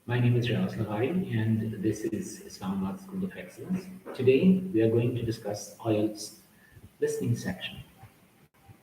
My name is Ras Lahari, and this is Islamabad School of Excellence. Today, we are going to discuss IELTS listening section.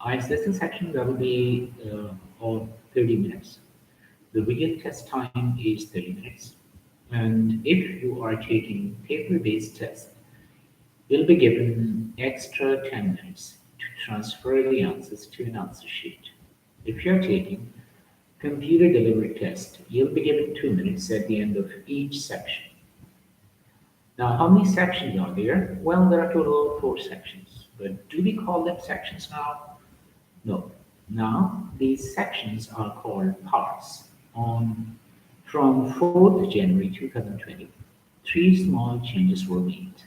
IELTS listening section that will be all 30 minutes. The real test time is 30 minutes. And if you are taking paper-based test, you'll be given extra 10 minutes to transfer the answers to an answer sheet. If you're taking computer delivered test, you'll be given 2 minutes at the end of each section. Now, how many sections are there? Well, there are total of 4 sections. But do we call them sections now? No. Now, these sections are called parts. On From 4th January 2020, three small changes were made.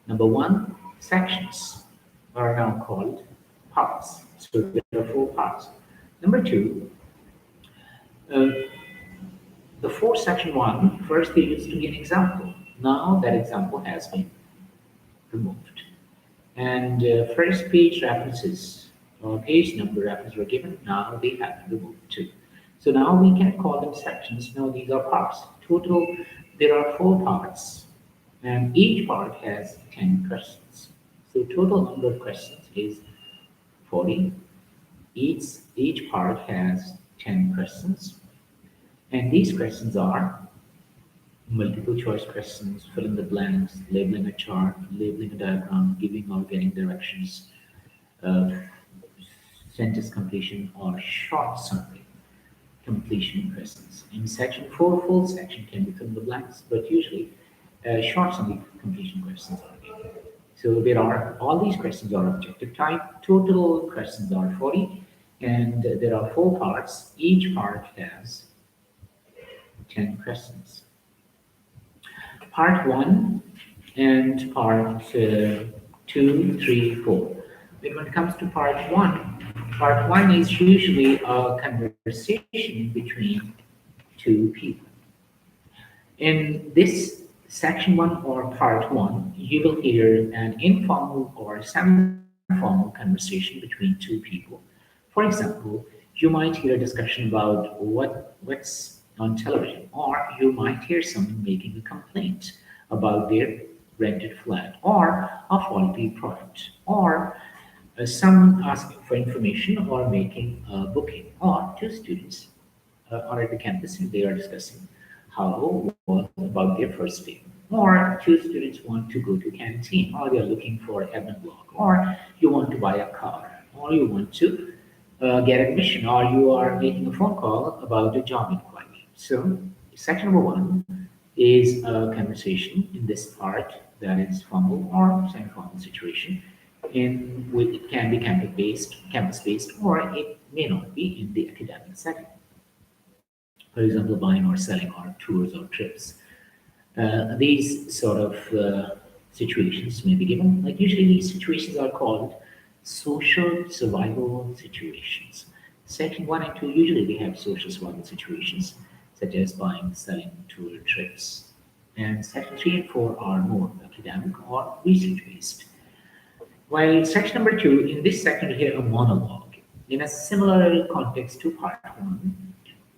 Number one, sections are now called parts. So there are 4 parts. Number two, uh, the for section one, first they used to be an example. Now that example has been removed. And first page references or page number references were given. Now they have been removed too. So now we can call them sections. No, these are parts. Total, there are 4 parts. And each part has 10 questions. So total number of questions is 40. Each part has 10 questions. And these questions are multiple choice questions, fill in the blanks, labeling a chart, labeling a diagram, giving or getting directions, uh, sentence completion, or short summary completion questions. In section 4, full section can be fill in the blanks, but usually short summary completion questions are given. So there are all these questions are objective type. Total questions are 40, and there are 4 parts. Each part has 10 questions. Part 1 and part 2, 3, 4. But when it comes to part 1 is usually a conversation between 2 people. In this section 1 or part 1, you will hear an informal or semi-formal conversation between 2 people. For example, you might hear a discussion about what's on television, or you might hear someone making a complaint about their rented flat or a faulty product, or someone asking for information or making a booking, or 2 students are at the campus and they are discussing how was about their first day. Or 2 students want to go to canteen, or they're looking for heaven block, or you want to buy a car, or you want to get admission, or you are making a phone call about a job inquiry. So section number 1 is a conversation in this part that is formal or semi-formal situation. In which it can be campus based, or it may not be in the academic setting. For example, buying or selling or tours or trips. These sort of situations may be given. Like usually, these situations are called social survival situations. Section 1 and 2 usually they have social survival situations such as buying, selling, tour, trips. And section 3 and 4 are more academic or research based. While section number 2, in this section, we hear a monologue in a similar context to part 1.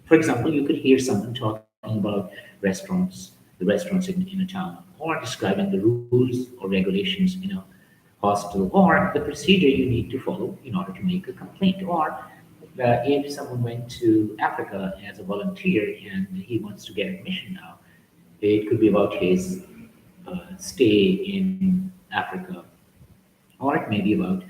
For example, you could hear someone talking about restaurants, the restaurants in a town, or describing the rules or regulations in a hostel, or the procedure you need to follow in order to make a complaint, or if someone went to Africa as a volunteer and he wants to get admission now, it could be about his stay in Africa, or it may be about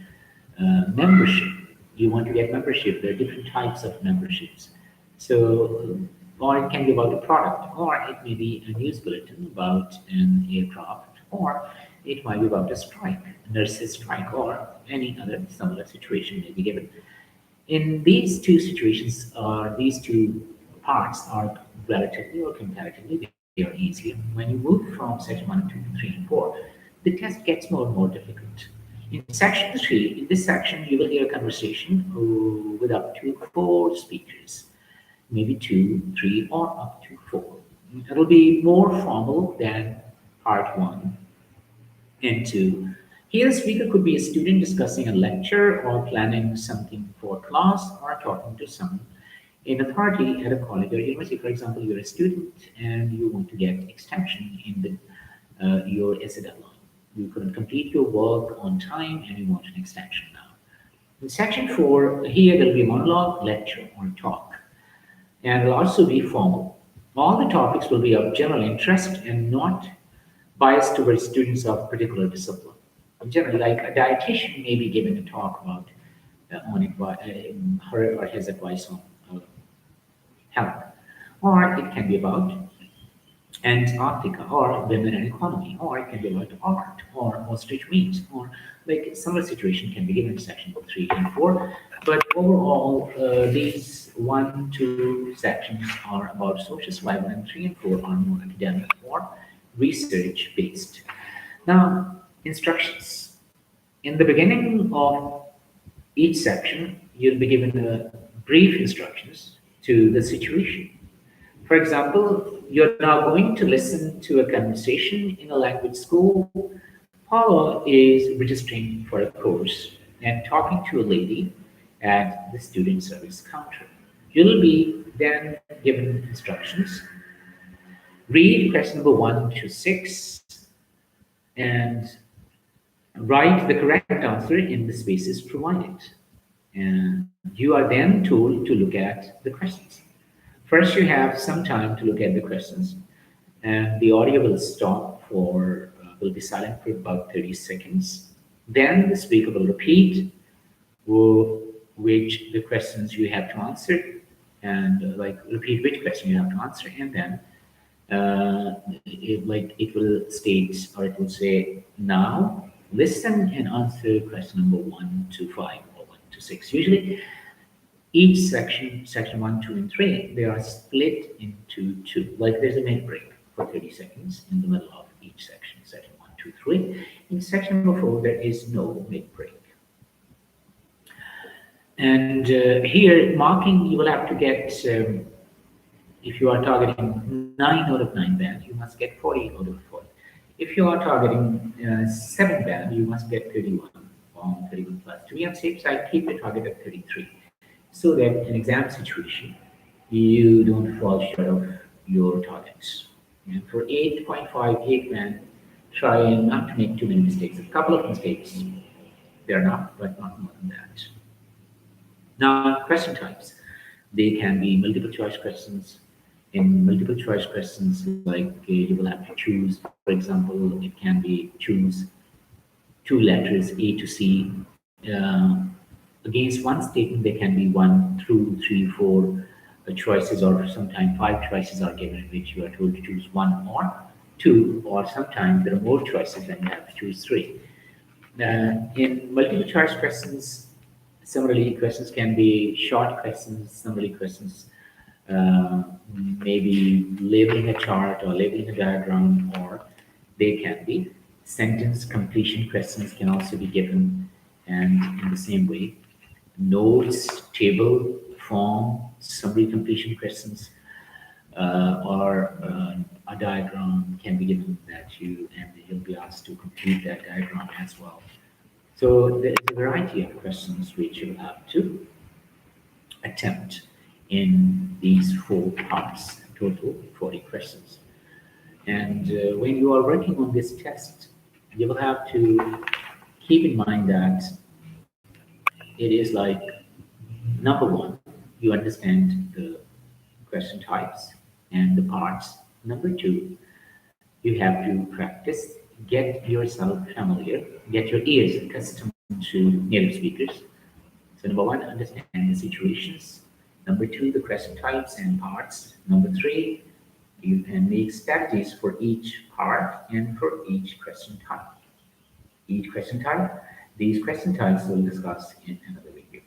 membership. You want to get membership. There are different types of memberships. So, or it can be about a product, or it may be a news bulletin about an aircraft, or it might be about a strike, a nurses' strike, or any other similar situation may be given. In these two situations, these 2 parts are relatively or comparatively they are easier. When you move from section 1, 2, 3, and 4, the test gets more and more difficult. In section 3, in this section, you will hear a conversation with up to 4 speakers, maybe 2, 3, or up to 4. It'll be more formal than part 1 and 2. Here, the speaker could be a student discussing a lecture or planning something for class or talking to someone in authority at a college or university. For example, you're a student and you want to get extension in your essay deadline. You couldn't complete your work on time and you want an extension now. In section 4, here there will be monologue, lecture, or talk, and will also be formal. All the topics will be of general interest and not biased towards students of particular discipline. Generally, like a dietitian may be given a talk about her or his advice on health, or it can be about Antarctica, or women and economy, or it can be about art, or ostrich meat, or like similar situation can be given in section 3 and 4. But overall, these 1, 2 sections are about social survival, and 3 and 4 are more academic or research based. Now, instructions. In the beginning of each section, you'll be given brief instructions to the situation. For example, you're now going to listen to a conversation in a language school. Paula is registering for a course and talking to a lady at the student service counter. You'll be then given instructions. Read question number 1 to 6 and write the correct answer in the spaces provided. And you are then told to look at the questions. First, you have some time to look at the questions, and the audio will stop will be silent for about 30 seconds. Then the speaker will repeat which the questions you have to answer, and repeat which question you have to answer, and then it will state, or it will say, now listen and answer question number 1 to 5 or 1 to 6. Usually each section 1, 2, and 3, they are split into two. Like there's a mid break for 30 seconds in the middle of each section 1, 2, 3. In section number 4, there is no mid break. And here, marking, you will have to get, if you are targeting 9 out of 9 band, you must get 40 out of 40. If you are targeting 7 band, you must get 31 on 31 plus. To be on safe side, keep the target at 33, so that in exam situation, you don't fall short of your targets. And for 8.5, 8 band, try not to make too many mistakes. A couple of mistakes, they're not, but not more than that. Now, question types. They can be multiple choice questions. In multiple choice questions, you will have to choose, for example, it can be choose 2 letters, A to C. Against one statement, there can be 1 through 3, 4 choices, or sometimes 5 choices are given in which you are told to choose 1 or 2, or sometimes there are more choices and you have to choose 3. In multiple choice questions, similarly, questions can be short questions, similarly questions, maybe labeling a chart or labeling a diagram, or they can be sentence completion questions can also be given, and in the same way, notes, table, form, summary completion questions, or a diagram can be given and you'll be asked to complete that diagram as well. So there's a variety of questions which you'll have to attempt in these 4 parts, total 40 questions. And when you are working on this test, you will have to keep in mind that it is like, number 1, you understand the question types and the parts. Number 2, you have to practice, get yourself familiar, get your ears accustomed to native speakers. So number 1, understand the situations. Number 2, the question types and parts. Number 3, you can make strategies for each part and for each question type. These question types we'll discuss in another video.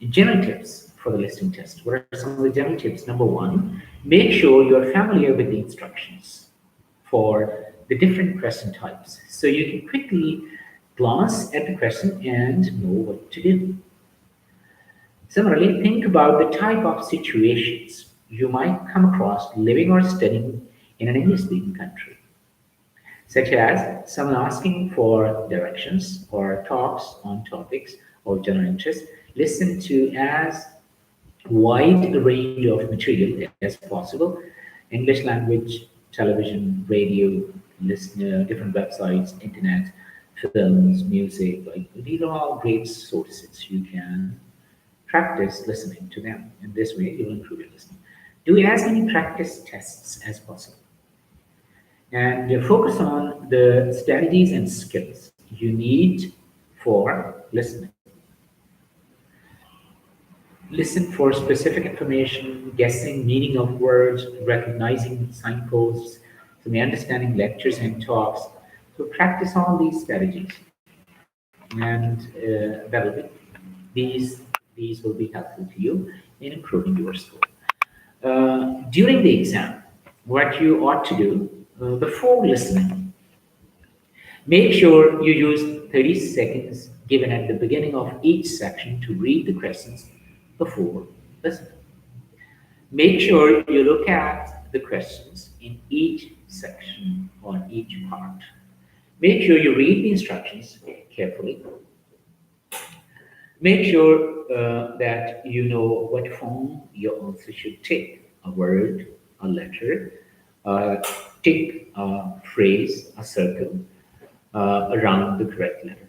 General tips for the listening test. What are some of the general tips? Number 1, make sure you're familiar with the instructions for the different question types, so you can quickly glance at the question and know what to do. Similarly, think about the type of situations you might come across living or studying in an English-speaking country, such as someone asking for directions or talks on topics of general interest. Listen to as wide range of material as possible. English language, television, radio, listener, different websites, internet, films, music, like these are all great sources. You can practice listening to them. In this way, you'll improve your listening. Do as many practice tests as possible. And focus on the strategies and skills you need for listening. Listen for specific information, guessing meaning of words, recognizing signposts, so the understanding lectures and talks. So practice all these strategies, and that'll be these will be helpful to you in improving your score. During the exam, what you ought to do before listening, make sure you use 30 seconds given at the beginning of each section to read the questions before listening. Make sure you look at the questions in each section or each part. Make sure you read the instructions carefully. Make sure that you know what form your answer should take: a word, a letter, a tick, a phrase, a circle around the correct letter.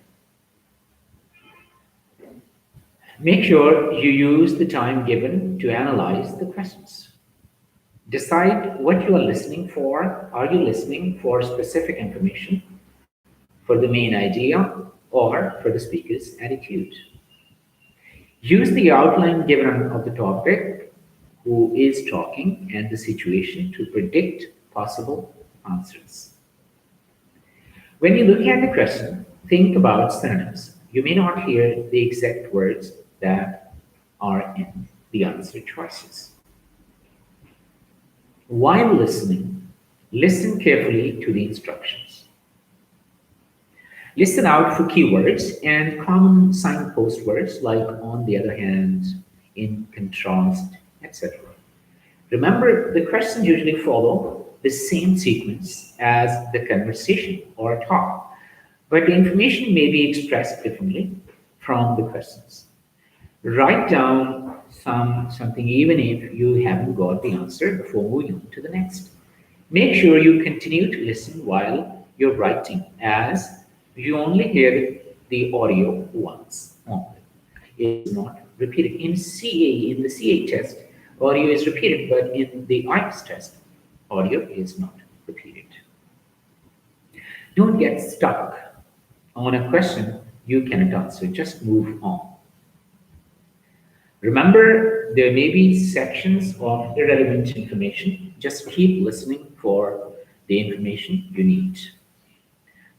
Make sure you use the time given to analyze the questions. Decide what you are listening for. Are you listening for specific information, for the main idea, or for the speaker's attitude? Use the outline given of the topic, who is talking, and the situation to predict possible answers. When you look at the question, think about synonyms. You may not hear the exact words that are in the answer choices. While listening, listen carefully to the instructions. Listen out for keywords and common signpost words like on the other hand, in contrast, etc. Remember, the questions usually follow the same sequence as the conversation or talk, but the information may be expressed differently from the questions. Write down something even if you haven't got the answer before moving on to the next. Make sure you continue to listen while you're writing, as you only hear the audio once only. It is not repeated. In the CA test, audio is repeated, but in the IELTS test, audio is not repeated. Don't get stuck on a question you cannot answer. Just move on. Remember, there may be sections of irrelevant information. Just keep listening for the information you need.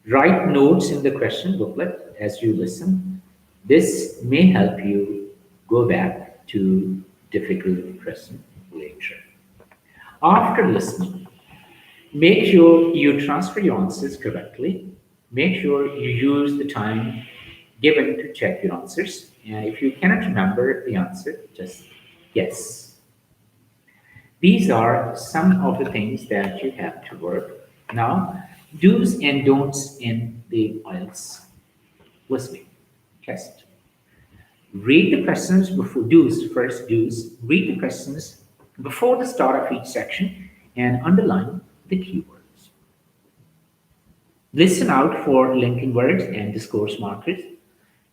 Write notes in the question booklet as you listen. This may help you go back to difficult question later. After listening, make sure you transfer your answers correctly. Make sure you use the time given to check your answers. And if you cannot remember the answer, just guess. These are some of the things that you have to work. Now, do's and don'ts in the IELTS listening test. Read the questions before do's, first do's. Read the questions before the start of each section and underline the keywords. Listen out for linking words and discourse markers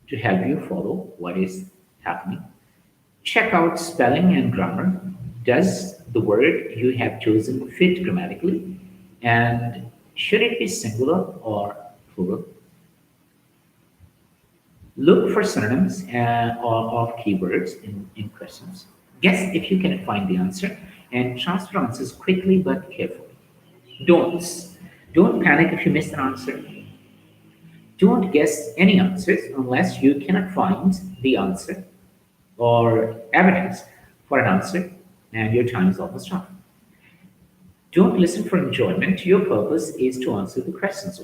to help you follow what is happening. Check out spelling and grammar. Does the word you have chosen fit grammatically? And should it be singular or plural? Look for synonyms of keywords in questions. Guess if you can find the answer and transfer answers quickly but carefully. Don'ts. Don't panic if you miss an answer. Don't guess any answers unless you cannot find the answer or evidence for an answer and your time is almost up. Don't listen for enjoyment. Your purpose is to answer the questions.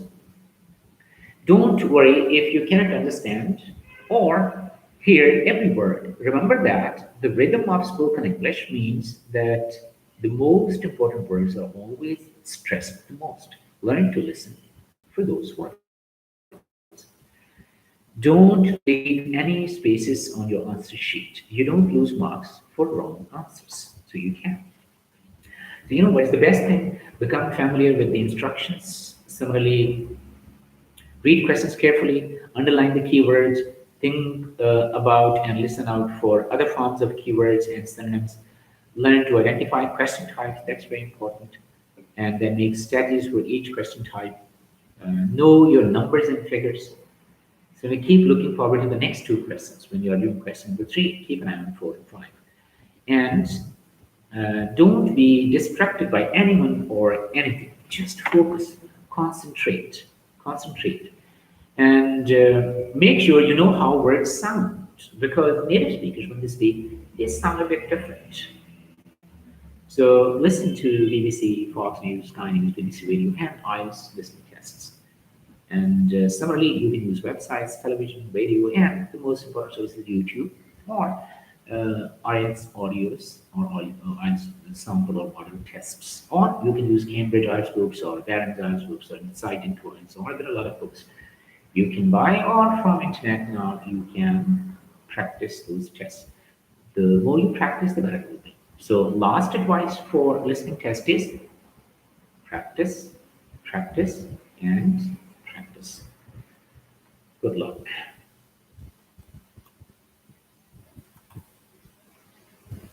Don't worry if you cannot understand or hear every word. Remember that the rhythm of spoken English means that the most important words are always stressed the most. Learn to listen for those words. Don't delete any spaces on your answer sheet. You don't lose marks for wrong answers. So you can. So you know what's the best thing? Become familiar with the instructions. Similarly, read questions carefully, underline the keywords, think about and listen out for other forms of keywords and synonyms. Learn to identify question types, that's very important. And then make strategies for each question type. Know your numbers and figures. So we keep looking forward to the next two questions when you are doing question number three. Keep an eye on four and five. And don't be distracted by anyone or anything. Just focus, concentrate, concentrate, and make sure you know how words sound because native speakers, when they speak, they sound a bit different. So listen to BBC, Fox News, Sky News, BBC Radio, and IELTS listening tests. And similarly, you can use websites, television, radio, and the most important source is YouTube or IELTS audios or IELTS sample or model tests. Or you can use Cambridge IELTS books or Barron's IELTS books or Insight into IELTS. Or there are a lot of books you can buy or from internet now you can practice those tests. The more you practice, the better it will be. So last advice for listening test is practice, practice, and practice. Good luck.